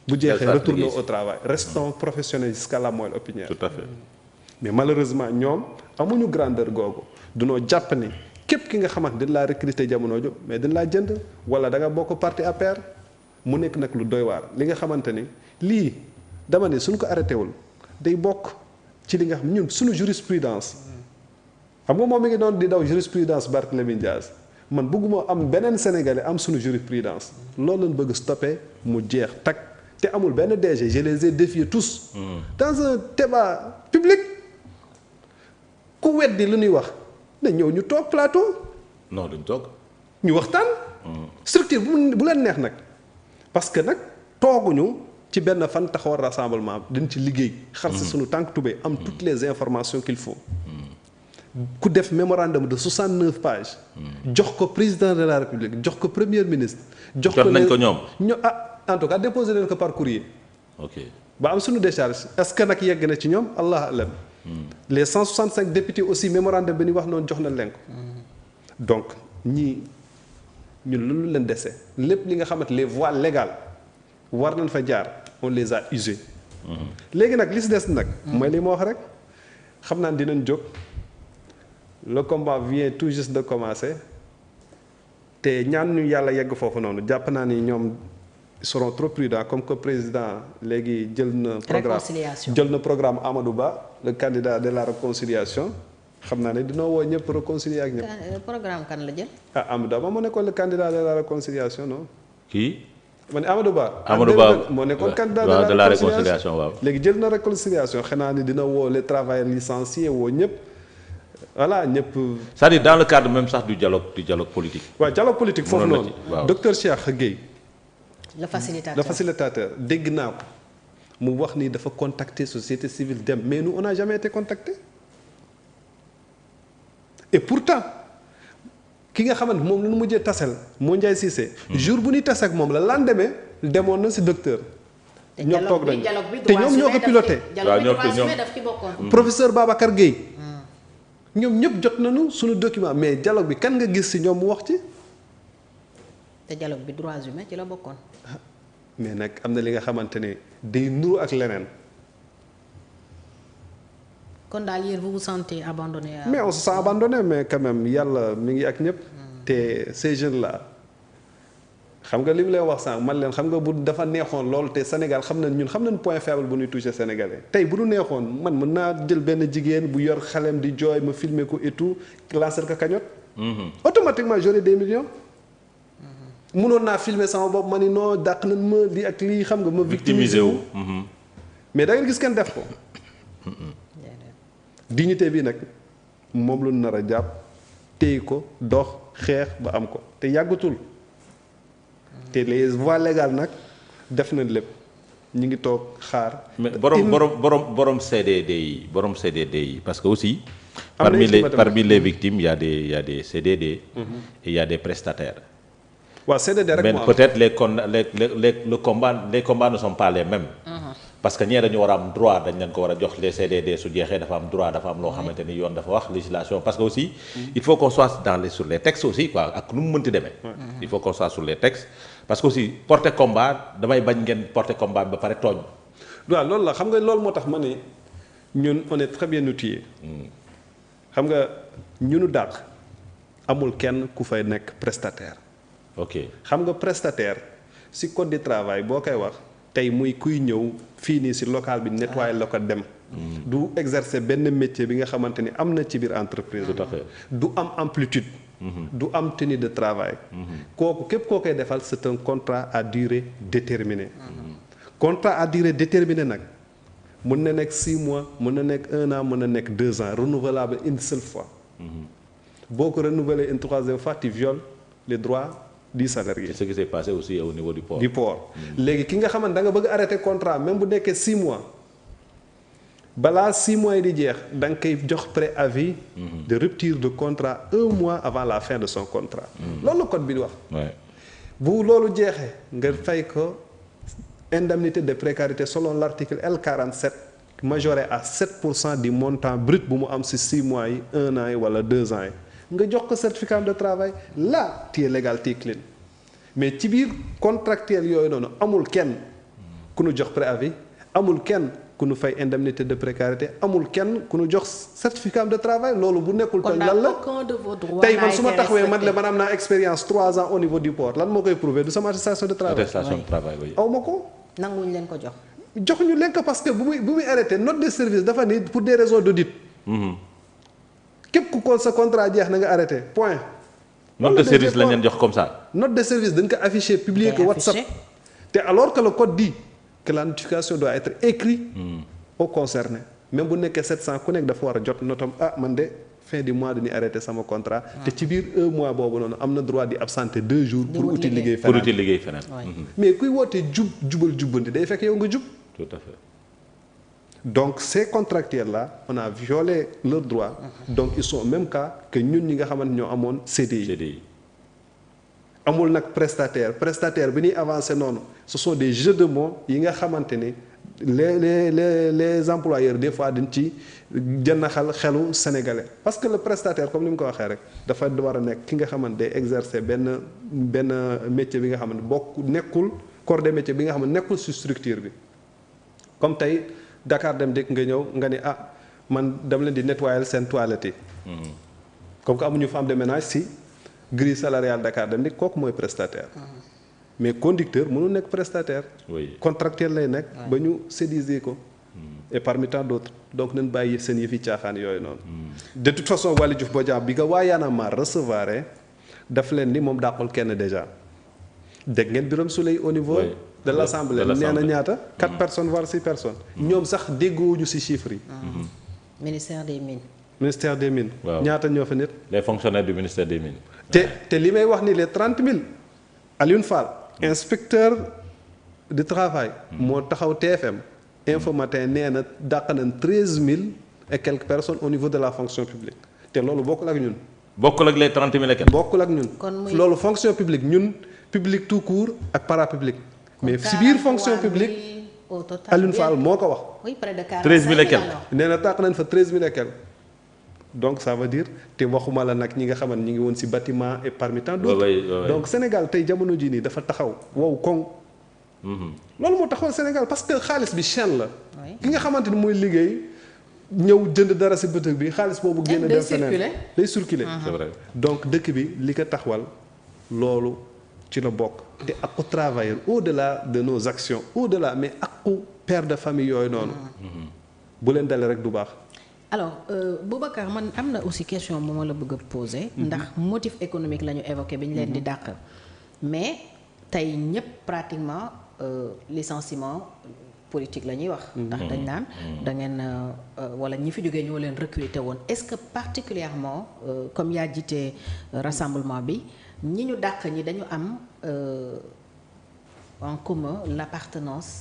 bu jeexee retournons au travail restons professionnels jusqu'à la moelle épinière. Tout à fait. mais malheureusement ñoom amuñu grandeur googu dunoo jàpp ni képp ki nga xamante dañ laa recruter jamono jo mais dañ laa jënd wala da nga bokk parti APR mu nekk nag lu doy waar li nga xamante ni lii dama ne suñ ko arrêté wul day bokk ci li nga xam ñun suñu jurisprudence xam nga moom mi ngi doon di daw jurisprudence Barthélémy Dias man bëgguma am beneen sénégalais am suñu jurisprudence loolu lañ bëgg stopper mu jeex tak te amul benn DG je les ai défiés tous dans un débat public ku weddi lu ñuy wax na ñëw ñu toog plateau non duñ toog. ñu waxtaan structure bu leen neex nag parce que nag tooguñu ci benn fan taxawal rassemblement dañ ci liggéey xar si suñu tànk tubéy am toutes les informations qu'il faut ku def mémorandum de 69 pages jox ko président de la république jox ko premier ministre jox nañ ko ñoom en tout cas déposé leen ko par courrier ok ba am suñu décharge est-ce que nag yegg na ci ñoom allah alam les 165 députés aussi mémorandum bi ñu wax noonu jox na leen ko donc ñii ñun lu leen dese lépp li nga xamante les voies légales war nañ fa jaar on les a usées léegi nag li si des nag mooy li ma wax rek xam naa dinañ jóg le combat vient tout juste de commencer te ñaan ñu yàlla yegg foofu noonu jàpp naa ni ñoom ils seront trop prudents comme que président léegi jël na programme Amadou Ba le candidat de la réconciliation xam naa ne dina woo ñëpp réconcilier ak ñëpp. programme kan la jël. ah Amadou Ba moo nekkoon le candidat de la réconciliation non. kii. ma ne Amadou Ba. Amadou Ba moo nekkoon candidat de la réconciliation waaw. léegi jël na réconciliation xanaa ni dina woo les travailleurs licenciés woo ñëpp voilà ñëpp. c'est-à-dire dans le cadre même sax du dialogue politique. waaw dialogue politique foofu noonu. docteur Cheikh Gueye. le facilitateur dégg naa ko mu wax ni dafa contacter société civile dem mais nous on n'a jamais été contacté et pourtant ki nga xamante moom la ñu mujjee tasel moo Ndiaye Cissé. jour bu ñuy tase ak moom la lendemain demoon na si docteur. ñoo toog nañu te ñoom ñoo ko piloté. waaw ñoom professeur Babacar Gueye. ñoom ñëpp jot nañu suñu document mais dialogue bi kan nga gis si ñoom mu wax ci. te dialogue bi droits humains ci la bokkoon. mais nag am na li nga xamante ne day nuru ak leneen. kon daal yéen vous vous sentez abandonné. mais on se sent abandonné mais quand même yàlla mi ngi ak ñëpp. te ces jeunes là xam nga li mu leen wax sànq man leen xam nga bu dafa neexoon lool te Sénégal xam nañ ñun xam nañ point faible bu ñuy touché Sénégalais tey bu ñu neexoon man mën naa jël benn jigéen bu yor xalem di jooy ma filmer ko et tout lancer ko cagnotte. automatiquement j'aurai des millions. mënoon naa filmer sama bopp ma ni non dàq nañ ma lii ak lii xam nga ma victimiser wu mais da ngeen gis kenn def ko dignité bi nag moom lu nar a jàpp téye ko dox xeex ba am ko te yàggatul te les voies légales nag def nañ lépp ñu ngi toog xaar mais borom CDD yi parce que aussi parmi les victimes il y a des CDD et il y a des prestataires. waaw CDD rek mais peut-être les combats ne sont pas les mêmes. parce que ñee dañu war a am droit dañ leen ko war a jox les CDD su jeexee dafa am droit dafa am loo xamante ni yoon dafa wax législation parce que aussi il faut qu'on soit sur les textes aussi quoi ak nu mu mënti demee. il faut qu'on soit sur les textes parce que aussi porter combat damay bañ ngeen porter combat ba pare tooñ. waaw loolu la xam nga loolu moo tax ma ne ñun on est très bien outillés. xam nga ñunu dàq amul kenn ku fay nekk prestataire. ok xam nga prestataire ci code du travail boo koy wax tey muy kuy ñëw fii nii ci local bi nettoyer la ko dem. du exercer benn métier bi nga xamante ni am na ci biir entreprise. tout à fait du am amplitude. du am tenue de travail. kooku képp koo koy defal c'est un contrat à durée déterminée. contrat à durée déterminée nag mën na nekk 6 mois mën na nekk 1 an mën na nekk 2 ans renouvelable une seule fois. boo ko renouveler une 3e fois tu violes les droits. du salarié. C'est ce qui s'est passé aussi au niveau du port. léegi ki nga xamante da nga bëgg arrêter contrat même bu nekkee 6 mois balaa 6 mois yi di jeex da nga koy jox préavis de rupture de contrat 1 mois avant la fin de son contrat. loolu la code bi di wax. bu loolu jeexee nga fay ko indemnité de précarité selon l'article L47 majoré à 7% du montant brut bu mu am ci 6 mois yi 1 an yi wala 2 ans yi. nga jox ko certificat de travail là tu es légal tu es clean mais ci biir contractuel yooyu noonu amul kenn ku nu jox préavis amul kenn ku nu fay indemnité de précarité amul kenn ku nu jox certificat de travail loolu bu nekkul tooñ lan la tey man su ma taxawee man la man am naa expérience 3 ans au niveau du port lan moo koy prouver du sama attestation de travail. attestation de travail oui. aw ma ko. nanguwuñ leen ko jox. joxuñu leen ko parce que bu muy arrêté note de service dafa ni pour des raisons d'audit. képp ku ko sa contrat jeex na nga arrêté point. note de service lañ leen jox comme ça. note de service dañ ko affiché publier ko WhatsApp. te alors que le code dit que la notification doit être écrite au concerné même bu nekkee 700 ku nekk dafa war a jot notam man de fin du mois dañuy arrêté sama contrat. te ci biir 1 mois boobu noonu am na droit di absenter 2 jours. pour uti liggéey feneen mais kuy wootee jubal jubbanti day fekk yow nga jub. tout à fait. donc ces contractuels là on a violé leurs droits. donc ils sont au même cas que ñun ñi nga xamante ñoo amoon CDI. amul nag prestataire bi ñuy avancé noonu ce sont des jeux de mots yi nga xamante ni les employeurs des fois dañ ci jënnaxal xelu sénégalais parce que le prestataire comme ni mu ko waxee rek dafa war a nekk ki nga xamante day exercer benn métier bi nga xamante nekkul corps de métier bi nga xamante nekkul ci structure bi comme tey Dakar Dem Dikk nga ñëw nga ni man dama leen di nettoyer seen toilette yi. comme que amuñu femme de ménage si grille salariale Dakar Dem Dikk kooku mooy prestataire. mais conducteur mënul nekk prestataire. oui contractuel lay nekk. ba ñu CDD ko. et parmi tant d'autres donc nañ bàyyi seen yëfi caaxaan yooyu noonu. de toute façon Waly Diouf Bodiang bi nga waa Y'en a marre recevoir daf leen ni moom dàqul kenn déjà dégg ngeen Birame Souleye au niveau. de l'Assemblée nee na ñaata 4 personnes voire 6 personnes. ñoom sax déggoowuñu ci chiffres yi. ministère des mines. ministère des mines. waaw ñaata ñoo fa nit. les fonctionnaires du ministère des mines. te li may wax ni les 30 000 Alioune Fall inspecteur du travail. moo taxaw TFM. Info Matin nee na dàq nañ 13 000 et quelques personnes au niveau de la fonction publique te loolu bokkul ak ñun. bokkul ak les 30 000 et quelques. bokkul ak ñun. loolu fonction publique ñun public tout court ak parapublic. mais si biir fonction publique Alioune Fall moo ko wax. oui près de 13 000 et quelques. nee na tàq nañ fa 13 000 et quelques. donc ça veut dire te waxuma la nag ñi nga xamante ñi ngi woon ci bâtiment et parmi tant d'autres. donc Sénégal tey jamono jii nii dafa taxaw wow koŋ. loolu moo taxawal Sénégal parce que xaalis bi chaîne la. ki nga xamante ni mooy liggéey ñëw jënd dara ci bëtëg bi xaalis boobu génn dem feneen day circuler. c'est vrai. donc dëkk bi li ko taxawal loolu ci la bokk. te aqu travailleur au-delà de nos actions au-delà mais aqu père de famille yooyu noonu. bu leen dalee rek du baax. alors Boubacar man am na aussi question bu ma la bëgg a poser. ndax motif économique la ñu évoqué bi ñu leen di dàq. mais tey ñëpp pratiquement licenciement politique la ñuy wax. ndax dañ naan da ngeen wala ñi fi jógee ñoo leen recruter woon est-ce que particulièrement comme yaa jiite rassemblement bi ñi ñu dàq ñi dañu am en commun l'appartenance